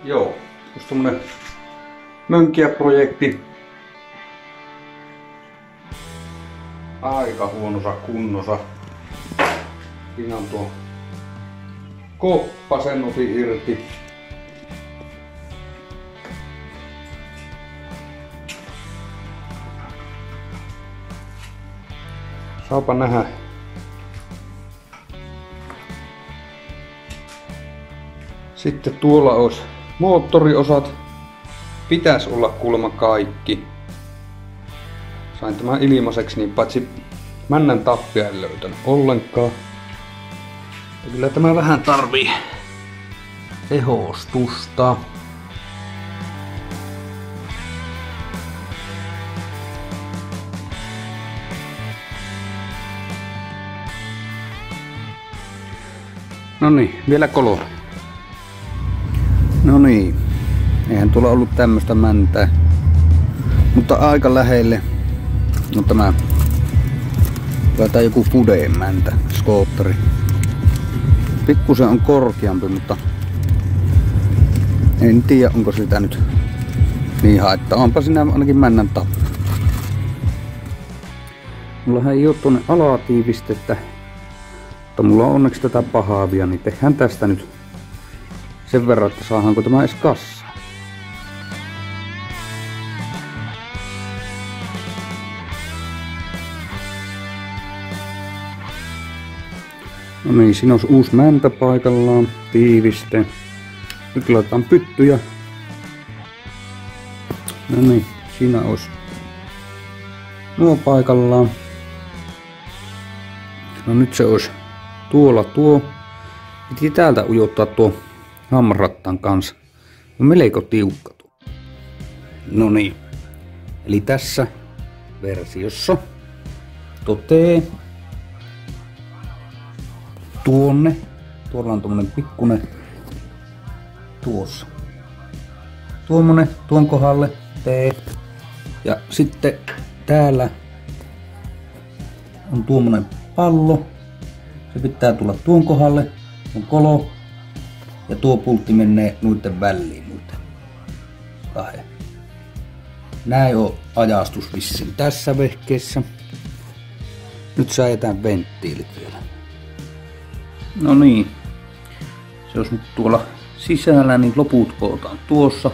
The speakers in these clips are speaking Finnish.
Joo, just semmonen mönkiäprojekti. Aika huonossa kunnossa. Siinä on tuo koppa, sen otin irti. Saapa nähdä. Sitten tuolla olisi moottoriosat. Pitäisi olla kuulemma kaikki. Sain tämän ilmaiseksi, niin paitsi männän tappia en löytänyt ollenkaan. Ja kyllä tämä vähän tarvii tehostusta. Noniin, vielä kolore. Noniin, eihän tuolla ollut tämmöstä mäntää. Mutta aika lähelle. No tämä taitaa joku Fudeen mäntä, skootteri. Pikkusen on korkeampi, mutta en tiedä onko sitä nyt niin haittaa. Onpa siinä ainakin männän tappu. Mullahan ei oo tuonne alatiivistettä. Mutta mulla on onneksi tätä pahaavia, niin tehdään tästä nyt sen verran, että saadaanko tämä edes kassaan. No niin, siinä on uusi mäntä paikallaan, tiiviste. Nyt laitetaan pyttyjä. No niin, siinä olisi nuo paikallaan. No nyt se olisi tuolla tuo. Piti täältä ujottaa tuo hammasrattaan kanssa. On melko tiukka tuo. No niin. Eli tässä versiossa totee tuonne. Tuolla on tommonen pikkunen tuossa. Tuommoinen tuon kohdalle tee. Ja sitten täällä on tuommoinen pallo. Se pitää tulla tuon kohdalle. On kolo. Ja tuo pultti menee noiden väliin. Kahden. Näin on ajastus vissiin tässä vehkeessä. Nyt säädetään venttiilit vielä. No niin. Se olisi nyt tuolla sisällä, niin loput kootaan tuossa.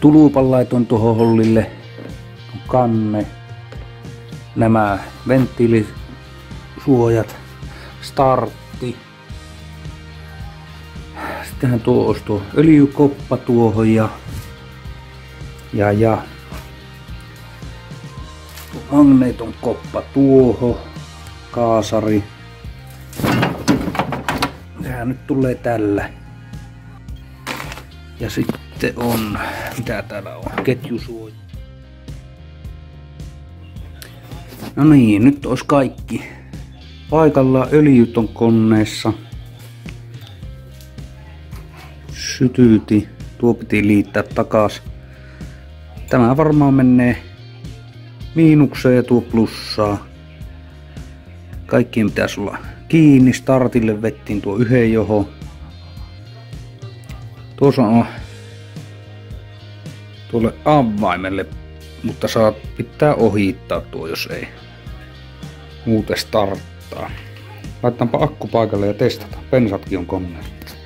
Tulupan laitoin tuohon hollille kanne. Nämä venttiilisuojat. Startti. Sittenhän tuo olisi tuo öljykoppa tuohon ja magneeton koppa tuohon. Kaasari. Sehän nyt tulee tällä. Ja sitten on, mitä täällä on, ketjusuoja. No niin, nyt olisi kaikki paikallaan. Öljyt on koneessa. Sytyti. Tuo piti liittää takas. Tämä varmaan menee miinukseen ja tuo plussaa. Kaikkien pitäisi olla kiinni. Startille vettiin tuo yhden joho. Tuossa on tuolle avaimelle, mutta pitää ohittaa tuo, jos ei muuten starttaa. Laitetaanpa akku paikalle ja testataan. Pensatkin on koneessa.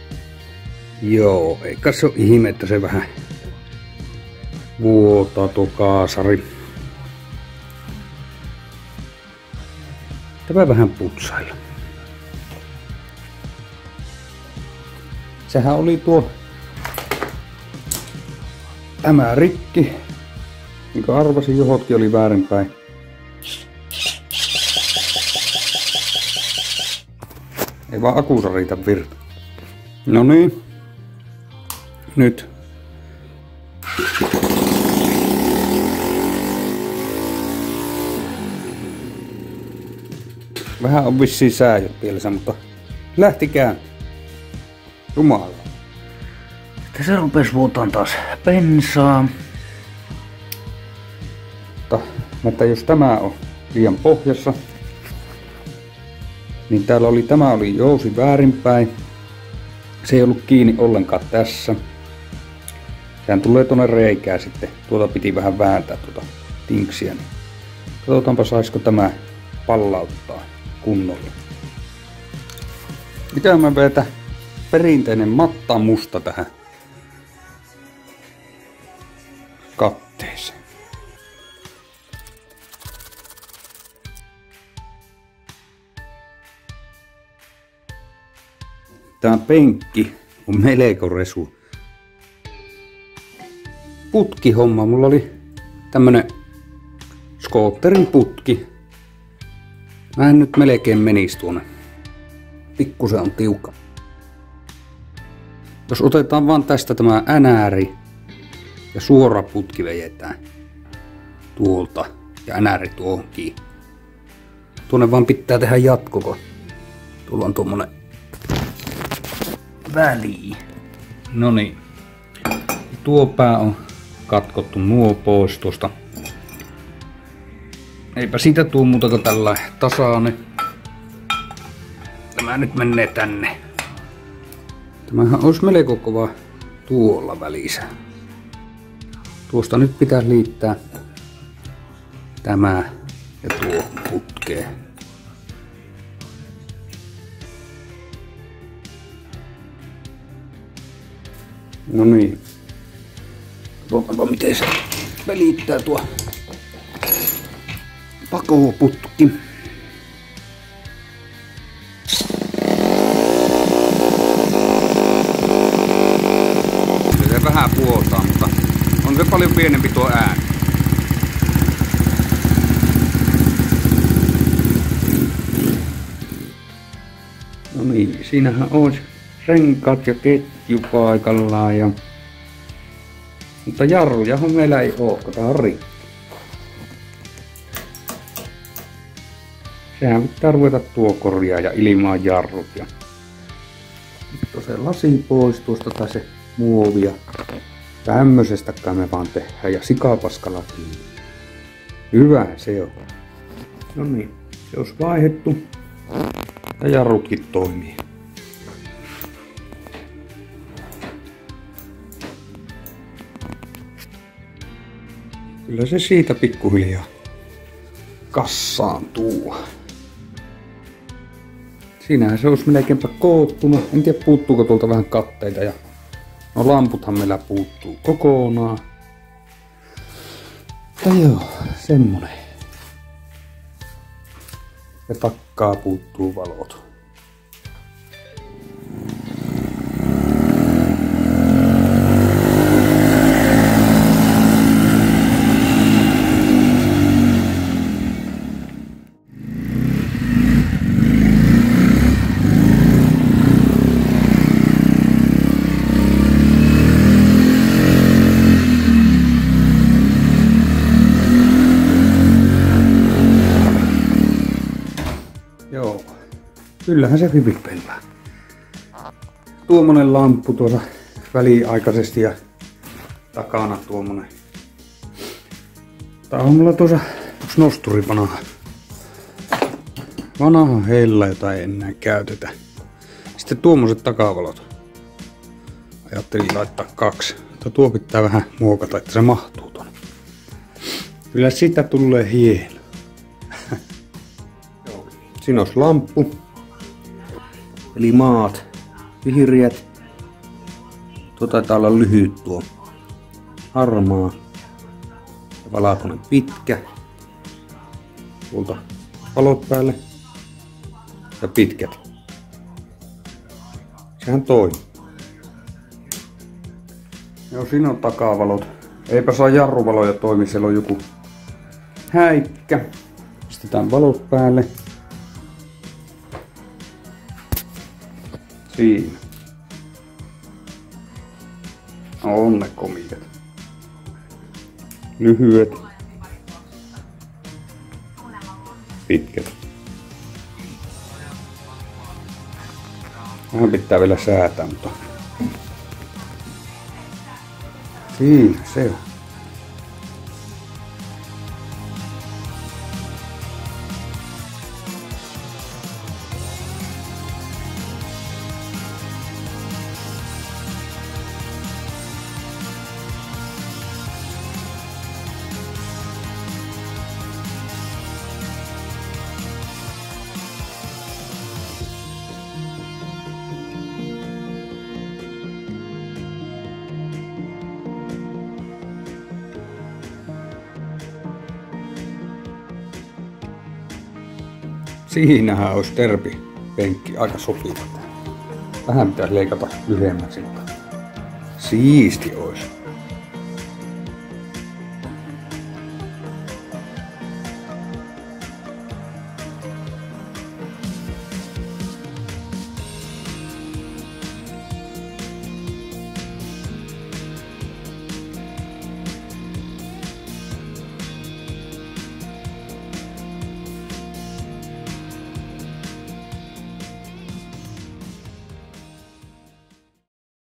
Joo, eikä se ole ihme, että se vähän vuotaa tuo kaasari. Tämä vähän putsailla. Sehän oli tuo tämä rikki. Niin kuin arvasin, johotkin oli väärinpäin. Ei vaan akusa riitä virta. No niin. Nyt. Vähän on vissiin sääjät pielessä, mutta lähtikään. Jumala. Tässä rupes vuotaan taas bensaa. Mutta jos tämä on liian pohjassa, niin täällä oli, tämä oli jousi väärinpäin. Se ei ollut kiinni ollenkaan tässä. Sehän tulee tuonne reikään sitten. Tuota piti vähän vääntää tuota tinksiä. Niin katsotaanpa saisiko tämä pallauttaa kunnolla. Mitä mä vetä perinteinen matta musta tähän katteeseen. Tämä penkki on melko resu. Putkihomma. Mulla oli tämmönen skootterin putki. Mä en nyt melkein menisi tuonne. Pikkusen on tiukka. Jos otetaan vaan tästä tämä änääri ja suora putki vejetään tuolta ja änääri tuohonkin. Tuonne vaan pitää tehdä jatkoko. Tuolla on tuommoinen väliin. Noniin. Tuo pää on katkottu nuo pois tuosta. Eipä siitä tuu muuta kuin tällä tasainen. Tämä nyt menee tänne. Tämähän olisi melko kova tuolla välissä. Tuosta nyt pitäisi liittää tämä ja tuo putkeen. No niin. Katsotaanpa miten se välittää tuo pakoputki. Se vähän puoltaa, mutta on se paljon pienempi tuo ääni. No niin, siinähän olisi renkaat ja ketju paikallaan ja... Mutta jarrujahan meillä ei oo, kun tää on rikki. Sehän pitää ruveta tuo korjaa ja ilmaan jarrut ja... Nyt se lasi pois tuosta tai se muovia. Tämmöisestäkään me vaan tehdään ja sikapaskalla kiinni. Hyvä se on. No niin, se olisi vaihdettu. Ja jarrutkin toimii. Kyllä se siitä pikkuhiljaa kassaantuu. Siinähän se olisi melkeinpä koottuna. En tiedä puuttuuko tuolta vähän katteita ja no lamputhan meillä puuttuu kokonaan. Mutta joo, semmonen. Ja takkaa puuttuu valot. Joo, kyllähän se hyvin pelaa. Tuommoinen lamppu tuossa väliaikaisesti ja takana tuommoinen. Tää on mulla tuossa yksi nosturi vanha hella, jota ei enää käytetä. Sitten tuommoiset takavalot. Ajattelin laittaa 2. Mutta tuo pitää vähän muokata, että se mahtuu tonne. Kyllä sitä tulee hieno. Siinä olisi lamppu. Eli maat. Vihreät. Tuo taitaa olla lyhyt tuo. Harmaa. Ja valkoinen pitkä. Tuolta valot päälle. Ja pitkät. Sehän toimii. Joo, siinä on takavalot. Eipä saa jarruvaloja toimi, siellä on joku häikkä. Pistetään valot päälle. Siinä. On ne komiat. Lyhyet. Pitkät. Vähän pitää vielä säätää, mutta... Siinä se on. Siinähän olisi terpipenkki aika sopiva. Vähän pitäisi leikata lyhyemmäksi, mutta siisti olisi.